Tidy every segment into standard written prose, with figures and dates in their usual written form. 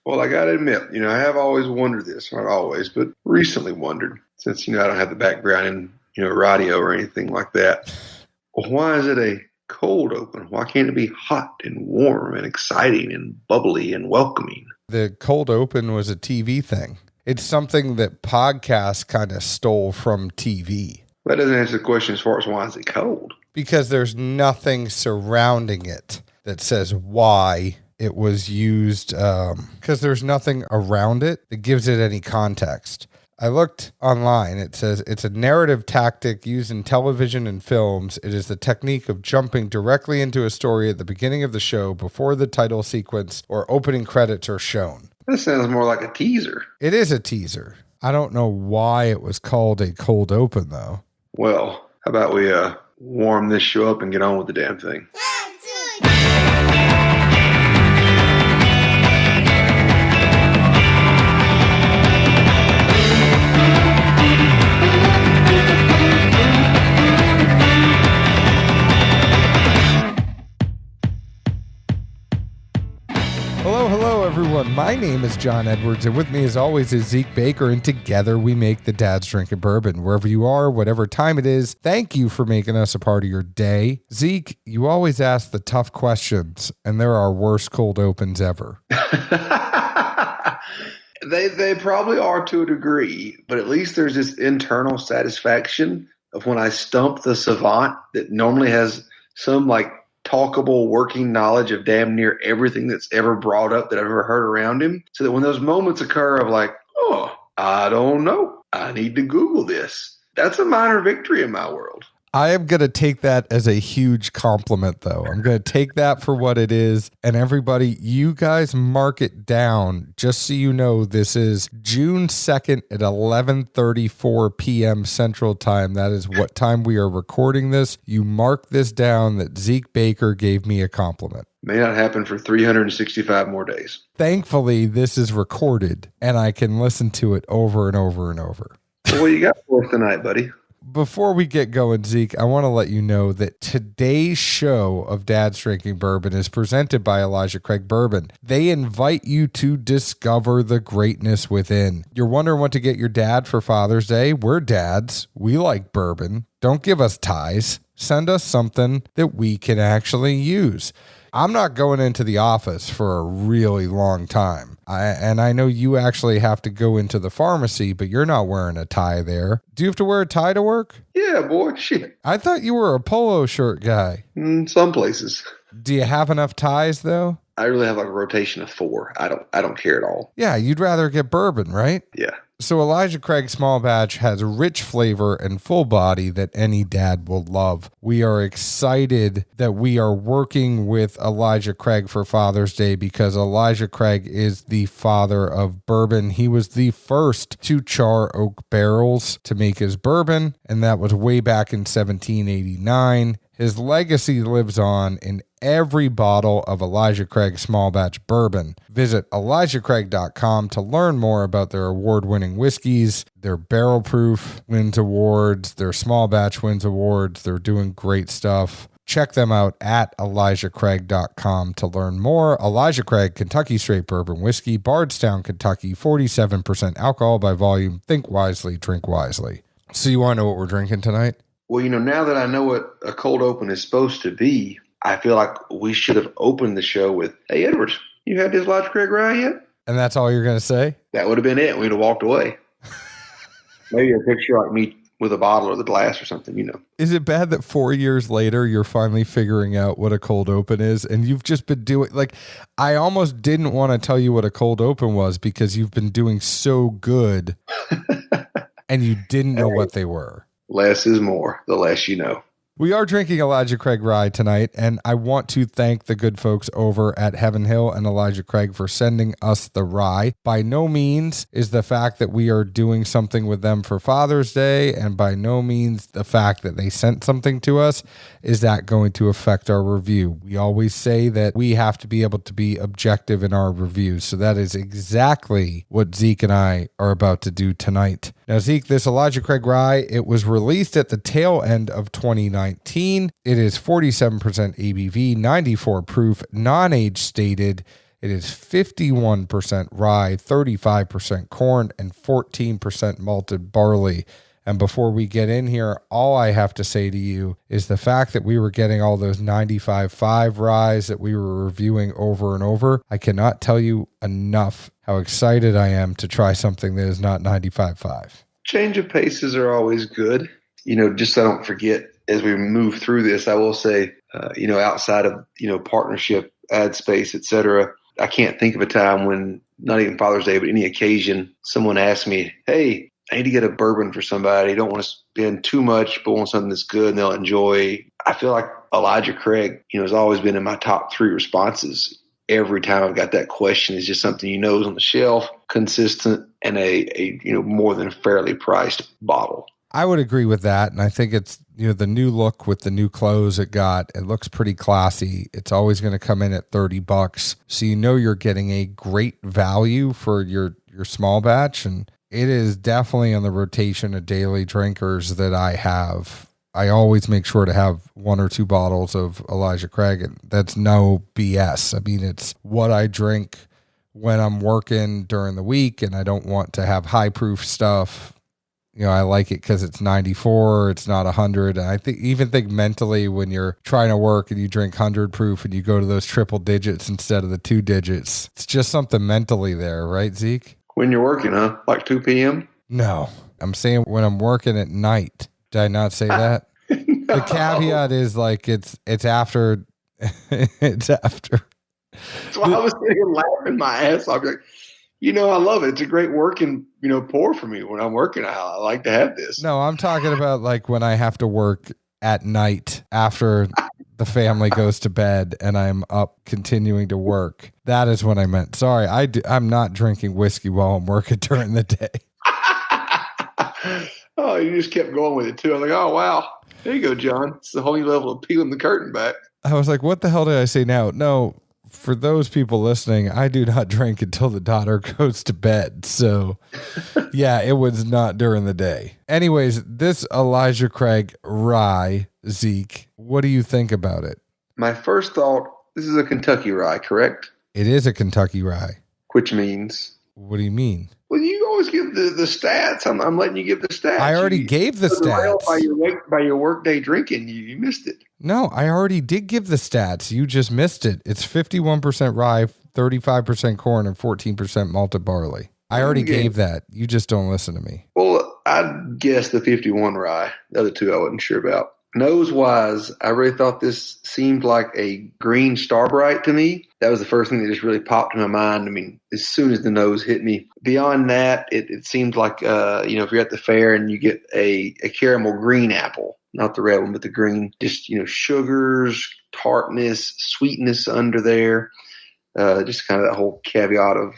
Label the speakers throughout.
Speaker 1: Well, I got to admit, I have always wondered this. Not always, but recently wondered, since, I don't have the background in, radio or anything like that. Well, why is it a cold open? Why can't it be hot and warm and exciting and bubbly and welcoming?
Speaker 2: The cold open was a TV thing. It's something that podcasts kind of stole from TV.
Speaker 1: That doesn't answer the question as far as why is it cold?
Speaker 2: Because there's nothing surrounding it that says why it was used, because there's nothing around it that gives it any context. I looked online. It says it's a narrative tactic used in television and films. It is the technique of jumping directly into a story at the beginning of the show before the title sequence or opening credits are shown.
Speaker 1: That sounds more like a teaser.
Speaker 2: It is a teaser. I don't know why it was called a cold open, though.
Speaker 1: Well, how about we warm this show up and get on with the damn thing?
Speaker 2: Hello, everyone. My name is John Edwards, and with me, as always, is Zeke Baker, and together we make the Dad's Drinking Bourbon. Wherever you are, whatever time it is, thank you for making us a part of your day. Zeke, you always ask the tough questions, and they're our worst cold opens ever.
Speaker 1: They probably are to a degree, but at least there's this internal satisfaction of when I stump the savant that normally has some talkable working knowledge of damn near everything that's ever brought up that I've ever heard around him. So that when those moments occur of I don't know, I need to Google this. That's a minor victory in my world.
Speaker 2: I am going to take that as a huge compliment, though. I'm going to take that for what it is. And everybody, you guys mark it down. Just so you know, this is June 2nd at 11:34 p.m. Central Time. That is what time we are recording this. You mark this down that Zeke Baker gave me a compliment.
Speaker 1: May not happen for 365 more days.
Speaker 2: Thankfully, this is recorded, and I can listen to it over and over and over.
Speaker 1: Well, what you got for us tonight, buddy?
Speaker 2: Before we get going, Zeke, I want to let you know that today's show of Dad's Drinking Bourbon is presented by Elijah Craig Bourbon. They invite you to discover the greatness within. You're wondering what to get your dad for Father's Day? We're dads. We like bourbon. Don't give us ties. Send us something that we can actually use. I'm not going into the office for a really long time. I know you actually have to go into the pharmacy, but you're not wearing a tie there. Do you have to wear a tie to work?
Speaker 1: Yeah, boy, shit.
Speaker 2: I thought you were a polo shirt guy.
Speaker 1: Some places.
Speaker 2: Do you have enough ties, though?
Speaker 1: I really have a rotation of 4. I don't care at all.
Speaker 2: Yeah, you'd rather get bourbon, right?
Speaker 1: Yeah.
Speaker 2: So Elijah Craig Small Batch has rich flavor and full body that any dad will love. We are excited that we are working with Elijah Craig for Father's Day because Elijah Craig is the father of bourbon. He was the first to char oak barrels to make his bourbon, and that was way back in 1789. His legacy lives on in every bottle of Elijah Craig Small Batch Bourbon. Visit ElijahCraig.com to learn more about their award-winning whiskeys. Their barrel proof wins awards. Their small batch wins awards. They're doing great stuff. Check them out at ElijahCraig.com to learn more. Elijah Craig, Kentucky Straight Bourbon Whiskey, Bardstown, Kentucky, 47% alcohol by volume. Think wisely, drink wisely. So you want to know what we're drinking tonight?
Speaker 1: Well, now that I know what a cold open is supposed to be, I feel like we should have opened the show with, "Hey, Edwards, you had this Elijah Craig Rye yet?"
Speaker 2: And that's all you're going to say?
Speaker 1: That would have been it. We'd have walked away. Maybe a picture like me with a bottle or the glass or something,
Speaker 2: Is it bad that 4 years later, you're finally figuring out what a cold open is? And you've just been doing, I almost didn't want to tell you what a cold open was because you've been doing so good and you didn't know what they were.
Speaker 1: Less is more, the less you know.
Speaker 2: We are drinking Elijah Craig Rye tonight, and I want to thank the good folks over at Heaven Hill and Elijah Craig for sending us the rye. By no means is the fact that we are doing something with them for Father's Day, and by no means the fact that they sent something to us is that going to affect our review. We always say that we have to be able to be objective in our reviews, so that is exactly what Zeke and I are about to do tonight. Now, Zeke, this Elijah Craig Rye, it was released at the tail end of 2019. It is 47% ABV, 94 proof, non-age stated. It is 51% rye, 35% corn, and 14% malted barley. And before we get in here, all I have to say to you is the fact that we were getting all those 95.5 ryes that we were reviewing over and over. I cannot tell you enough how excited I am to try something that is not 95.5.
Speaker 1: Change of paces are always good. Just so I don't forget as we move through this, I will say, outside of, partnership, ad space, et cetera, I can't think of a time when, not even Father's Day, but any occasion, someone asked me, hey, I need to get a bourbon for somebody. Don't want to spend too much, but want something that's good and they'll enjoy. I feel like Elijah Craig, has always been in my top 3 responses. Every time I've got that question, is just something is on the shelf, consistent, and a more than fairly priced bottle.
Speaker 2: I would agree with that. And I think it's, the new look with the new clothes it got, it looks pretty classy. It's always going to come in at $30. So you're getting a great value for your small batch. And it is definitely on the rotation of daily drinkers that I have. I always make sure to have 1 or 2 bottles of Elijah Craig. And that's no BS. I mean, it's what I drink when I'm working during the week and I don't want to have high proof stuff. I like it because it's 94, it's not 100. And I think mentally when you're trying to work and you drink 100 proof and you go to those triple digits instead of the 2 digits, it's just something mentally there, right, Zeke?
Speaker 1: When you're working, huh? Like 2 p.m.?
Speaker 2: No, I'm saying when I'm working at night. Did I not say that? No. The caveat is like it's after. It's after.
Speaker 1: That's why I was sitting laughing my ass off. Like, I love it. It's a great working, pour for me when I'm working. I like to have this.
Speaker 2: No, I'm talking about like when I have to work at night after the family goes to bed and I'm up continuing to work. That is what I meant. Sorry, I'm not drinking whiskey while I'm working during the day.
Speaker 1: Oh, you just kept going with it too. I was like, oh, wow. There you go, John. It's the whole new level of peeling the curtain back.
Speaker 2: I was like, what the hell did I say now? No, for those people listening, I do not drink until the daughter goes to bed. So, yeah, it was not during the day. Anyways, this Elijah Craig Rye, Zeke, what do you think about it?
Speaker 1: My first thought, this is a Kentucky rye, correct?
Speaker 2: It is a Kentucky rye.
Speaker 1: Which means?
Speaker 2: What do you mean?
Speaker 1: Well, you always give the stats. I'm letting you give the stats.
Speaker 2: I already gave the stats.
Speaker 1: By your workday drinking, you missed it.
Speaker 2: No, I already did give the stats. You just missed it. It's 51% rye, 35% corn, and 14% malted barley. I already gave that. You just don't listen to me.
Speaker 1: Well, I'd guess the 51 rye. The other 2 I wasn't sure about. Nose-wise, I really thought this seemed like a green Starbright to me. That was the first thing that just really popped in my mind. I mean, as soon as the nose hit me. Beyond that, it seemed like, if you're at the fair and you get a caramel green apple, not the red one, but the green, just, sugars, tartness, sweetness under there. Just kind of that whole caveat of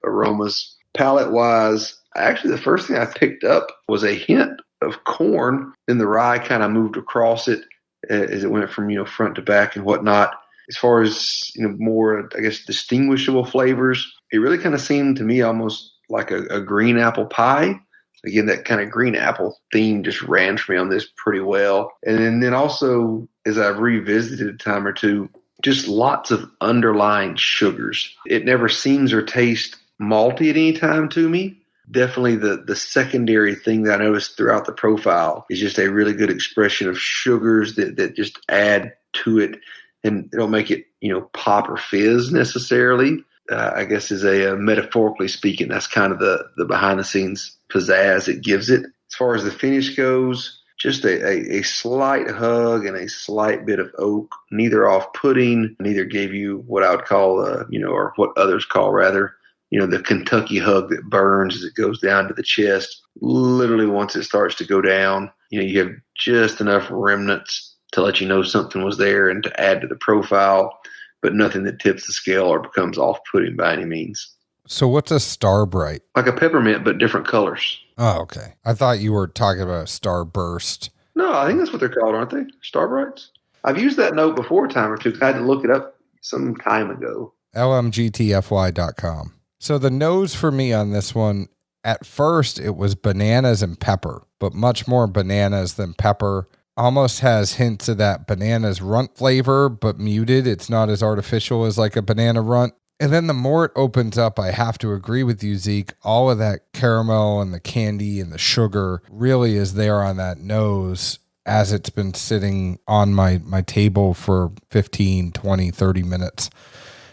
Speaker 1: aromas. Palate-wise, actually the first thing I picked up was a hint of corn. Then the rye kind of moved across it as it went from, front to back and whatnot. As far as, more, I guess, distinguishable flavors, it really kind of seemed to me almost like a green apple pie. Again, that kind of green apple theme just ran for me on this pretty well. And then also, as I've revisited a time or two, just lots of underlying sugars. It never seems or tastes malty at any time to me. Definitely the secondary thing that I noticed throughout the profile is just a really good expression of sugars that just add to it, and they don't make it, pop or fizz necessarily. I guess is a metaphorically speaking, that's kind of the behind the scenes pizzazz it gives it. As far as the finish goes, just a slight hug and a slight bit of oak, neither off-putting, neither gave you what I would call, or what others call rather, the Kentucky hug that burns as it goes down to the chest. Literally, once it starts to go down, you have just enough remnants to let you know something was there and to add to the profile, but nothing that tips the scale or becomes off-putting by any means.
Speaker 2: So what's a Starbright?
Speaker 1: Like a peppermint, but different colors.
Speaker 2: Oh, okay. I thought you were talking about a Starburst.
Speaker 1: No, I think that's what they're called, aren't they? Starbrights? I've used that note before a time or two. I had to look it up some time ago.
Speaker 2: lmgtfy.com. So the nose for me on this one, at first it was bananas and pepper, but much more bananas than pepper. Almost has hints of that bananas runt flavor, but muted. It's not as artificial as like a banana runt. And then the more it opens up, I have to agree with you, Zeke. All of that caramel and the candy and the sugar really is there on that nose as it's been sitting on my table for 15, 20, 30 minutes.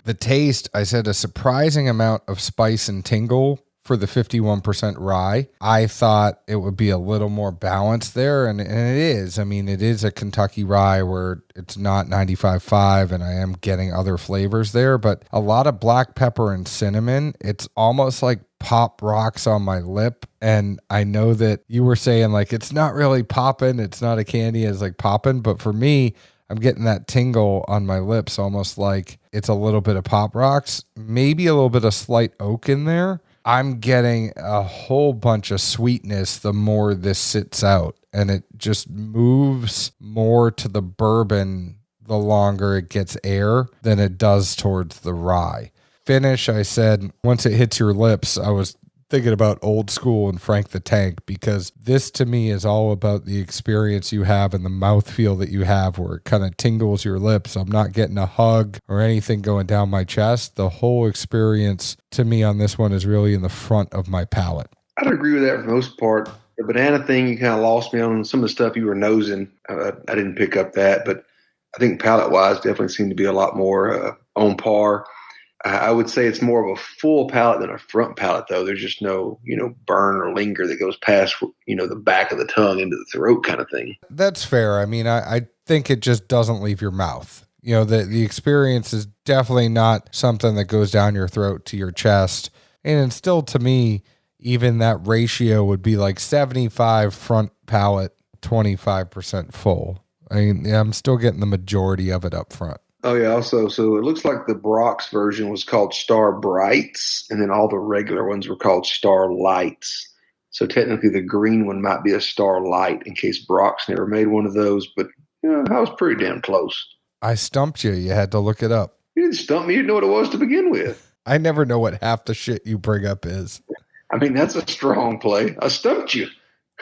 Speaker 2: The taste, I said a surprising amount of spice and tingle for the 51% rye. I thought it would be a little more balanced there, and it is. I mean, it is a Kentucky rye where it's not 95.5, and I am getting other flavors there, but a lot of black pepper and cinnamon. It's almost like pop rocks on my lip, and I know that you were saying, like, it's not really popping, it's not a candy, it's like popping, but for me, I'm getting that tingle on my lips, almost like it's a little bit of pop rocks, maybe a little bit of slight oak in there. I'm getting a whole bunch of sweetness the more this sits out, and it just moves more to the bourbon the longer it gets air than it does towards the rye. Finish, I said, once it hits your lips, I was thinking about old school and Frank the Tank, because this to me is all about the experience you have and the mouthfeel that you have where it kind of tingles your lips. I'm not getting a hug or anything going down my chest. The whole experience to me on this one is really in the front of my palate.
Speaker 1: I'd agree with that for the most part. The banana thing, you kind of lost me on some of the stuff you were nosing. I didn't pick up that, but I think palate-wise definitely seemed to be a lot more on par. I would say it's more of a full palate than a front palate, though. There's just no, burn or linger that goes past, the back of the tongue into the throat kind of thing.
Speaker 2: That's fair. I mean, I think it just doesn't leave your mouth. The experience is definitely not something that goes down your throat to your chest. And still, to me, even that ratio would be like 75 front palate, 25% full. I mean, I'm still getting the majority of it up front.
Speaker 1: Oh, yeah. Also, so it looks like the Brock's version was called Star Brights, and then all the regular ones were called Star Lights. So technically the green one might be a Star Light in case Brock's never made one of those. But, I was pretty damn close.
Speaker 2: I stumped you. You had to look it up.
Speaker 1: You didn't stump me. You didn't know what it was to begin with.
Speaker 2: I never know what half the shit you bring up is.
Speaker 1: I mean, that's a strong play. I stumped you.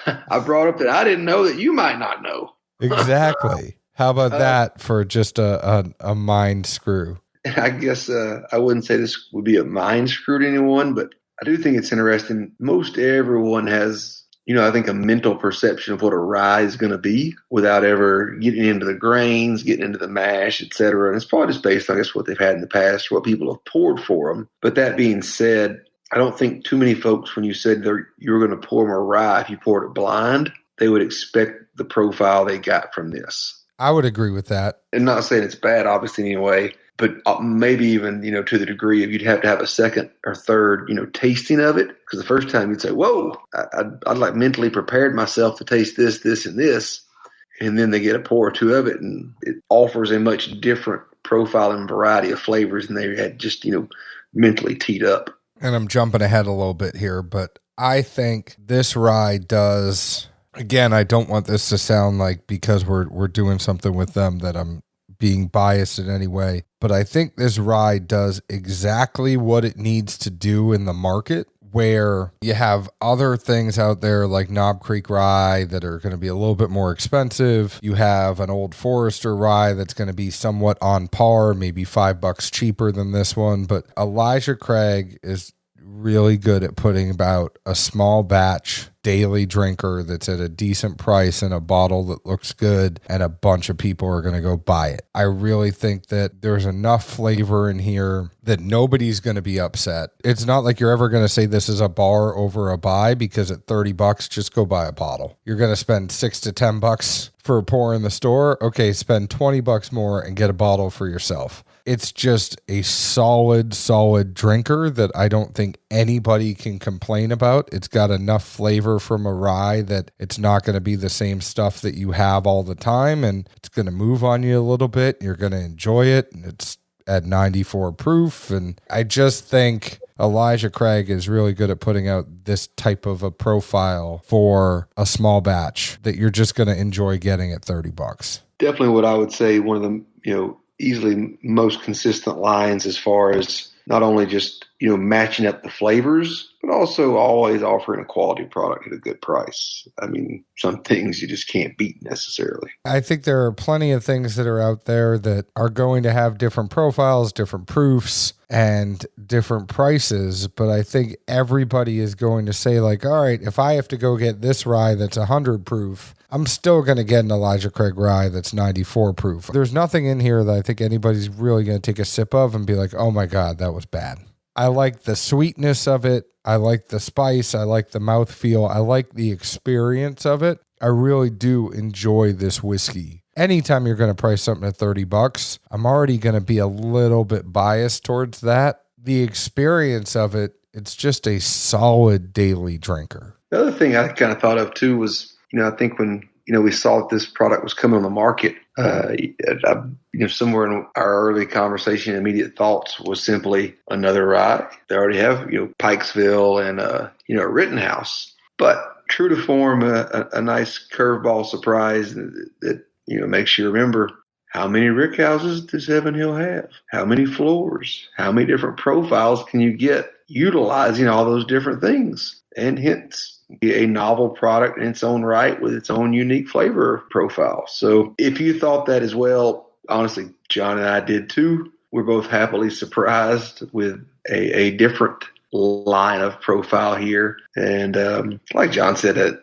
Speaker 1: I brought up that I didn't know that you might not know.
Speaker 2: Exactly. How about that for just a mind screw?
Speaker 1: I guess I wouldn't say this would be a mind screw to anyone, but I do think it's interesting. Most everyone has, I think a mental perception of what a rye is going to be without ever getting into the grains, getting into the mash, et cetera. And it's probably just based on, I guess, what they've had in the past, what people have poured for them. But that being said, I don't think too many folks, when you said you were going to pour them a rye, if you poured it blind, they would expect the profile they got from this.
Speaker 2: I would agree with that.
Speaker 1: And not saying it's bad, obviously, in any way, but maybe even, to the degree of you'd have to have a second or third, tasting of it. Because the first time you'd say, whoa, I'd like mentally prepared myself to taste this, this, and this. And then they get a pour or two of it, and it offers a much different profile and variety of flavors than they had just, mentally teed up.
Speaker 2: And I'm jumping ahead a little bit here, but I think this rye does... Again, I don't want this to sound like because we're doing something with them that I'm being biased in any way, but I think this rye does exactly what it needs to do in the market, where you have other things out there like Knob Creek Rye that are going to be a little bit more expensive. You have an Old Forester Rye that's going to be somewhat on par, maybe $5 cheaper than this one, but Elijah Craig is really good at putting about a small batch daily drinker that's at a decent price in a bottle that looks good, and a bunch of people are going to go buy it. I really think that there's enough flavor in here that nobody's going to be upset. It's not like you're ever going to say this is a bar over a buy, because at $30, just go buy a bottle. You're going to spend $6 to $10 for a pour in the store. Okay, spend $20 more and get a bottle for yourself. It's just a solid drinker that I don't think anybody can complain about. It's got enough flavor from a rye that it's not going to be the same stuff that you have all the time, and it's going to move on you a little bit. You're going to enjoy it, and it's at 94 proof. And I just think Elijah Craig is really good at putting out this type of a profile for a small batch that you're just going to enjoy getting at $30.
Speaker 1: Definitely what I would say one of the, easily most consistent lines as far as not only just, matching up the flavors, but but also always offering a quality product at a good price. I mean, some things you just can't beat necessarily.
Speaker 2: I think there are plenty of things that are out there that are going to have different profiles, different proofs, and different prices. But I think everybody is going to say, like, all right, if I have to go get this rye that's 100 proof, I'm still going to get an Elijah Craig rye that's 94 proof. There's nothing in here that I think anybody's really going to take a sip of and be like, oh my God, that was bad. I like the sweetness of it. I like the spice. I like the mouthfeel. I like the experience of it. I really do enjoy this whiskey. Anytime you're going to price something at $30, I'm already going to be a little bit biased towards that. The experience of it, it's just a solid daily drinker.
Speaker 1: The other thing I kind of thought of too was, I think when, we saw that this product was coming on the market, somewhere in our early conversation, immediate thoughts was simply another rye. They already have, Pikesville and, Rittenhouse. But true to form, a nice curveball surprise that makes you remember, how many rick houses does Heaven Hill have? How many floors? How many different profiles can you get utilizing all those different things? And hence, a novel product in its own right with its own unique flavor profile. So if you thought that as well, honestly, John and I did too. We're both happily surprised with a different line of profile here. And like John said,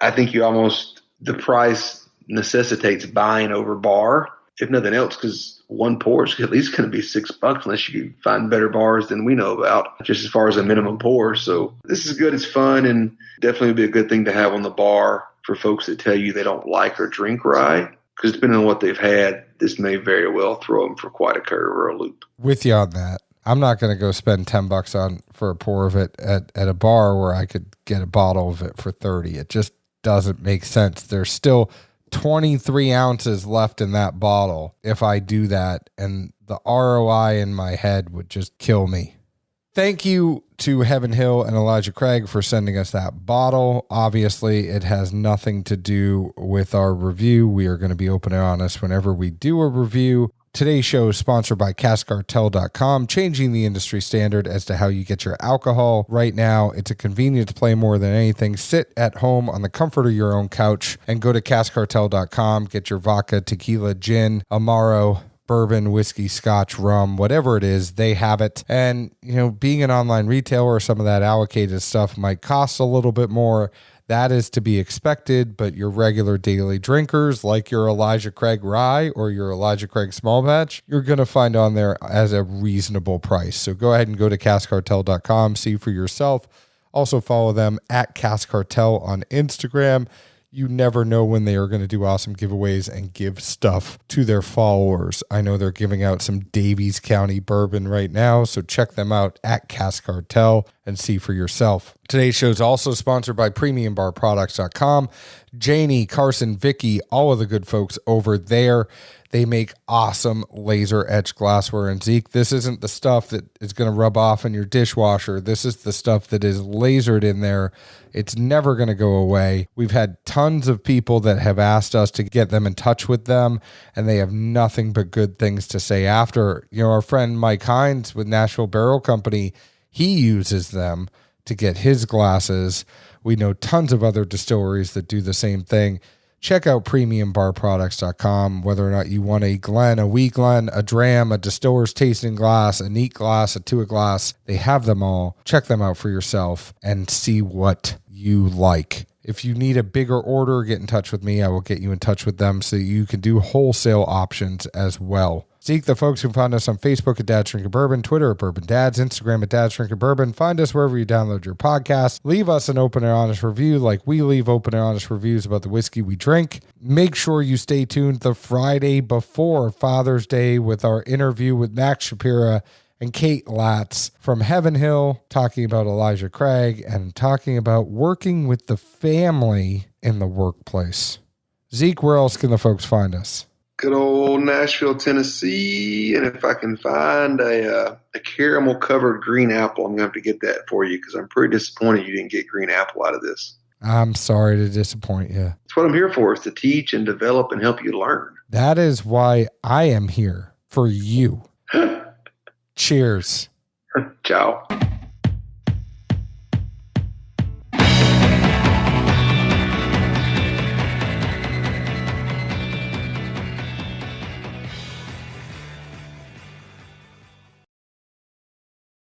Speaker 1: I think the price necessitates buying over bar, if nothing else, because one pour is at least going to be $6 unless you find better bars than we know about, just as far as a minimum pour. So this is good. It's fun, and definitely would be a good thing to have on the bar for folks that tell you they don't like or drink rye, because depending on what they've had, this may very well throw them for quite a curve or a loop.
Speaker 2: With you on that. I'm not going to go spend $10 for a pour of it at a bar where I could get a bottle of it for $30. It just doesn't make sense. There's still 23 ounces left in that bottle if I do that, and the ROI in my head would just kill me. Thank you to Heaven Hill and Elijah Craig for sending us that bottle. Obviously, it has nothing to do with our review. We are going to be open and honest whenever we do a review. Today's show is sponsored by CaskCartel.com, changing the industry standard as to how you get your alcohol. Right now, it's a convenience play more than anything. Sit at home on the comfort of your own couch and go to CaskCartel.com. Get your vodka, tequila, gin, Amaro, bourbon, whiskey, scotch, rum, whatever it is, they have it. And, being an online retailer, some of that allocated stuff might cost a little bit more. That is to be expected, but your regular daily drinkers, like your Elijah Craig Rye or your Elijah Craig Small Batch, you're going to find on there as a reasonable price. So go ahead and go to CaskCartel.com, see for yourself. Also follow them at Cask Cartel on Instagram. You never know when they are going to do awesome giveaways and give stuff to their followers. I know they're giving out some Davies County bourbon right now, so check them out at Cask Cartel and see for yourself. Today's show is also sponsored by PremiumBarProducts.com. Janie, Carson, Vicky, all of the good folks over there. They make awesome laser etched glassware. And Zeke, this isn't the stuff that is going to rub off in your dishwasher. This is the stuff that is lasered in there. It's never going to go away. We've had tons of people that have asked us to get them in touch with them, and they have nothing but good things to say after. Our friend Mike Hines with Nashville Barrel Company, he uses them to get his glasses. We know tons of other distilleries that do the same thing. Check out PremiumBarProducts.com, whether or not you want a Glen, a wee Glen, a dram, a distiller's tasting glass, a neat glass, a two glass. They have them all. Check them out for yourself and see what you like. If you need a bigger order, get in touch with me. I will get you in touch with them so you can do wholesale options as well. Seek the folks who find us on Facebook at Dad's Drinking Bourbon, Twitter at Bourbon Dads, Instagram at Dad's Drinking Bourbon. Find us wherever you download your podcast. Leave us an open and honest review like we leave open and honest reviews about the whiskey we drink. Make sure you stay tuned the Friday before Father's Day with our interview with Max Shapira and Kate Latz from Heaven Hill, talking about Elijah Craig and talking about working with the family in the workplace. Zeke, where else can the folks find us?
Speaker 1: Good old Nashville, Tennessee. And if I can find a caramel covered green apple, I'm going to have to get that for you, because I'm pretty disappointed you didn't get green apple out of this.
Speaker 2: I'm sorry to disappoint you.
Speaker 1: That's what I'm here for, is to teach and develop and help you learn.
Speaker 2: That is why I am here, for you. Cheers.
Speaker 1: Ciao.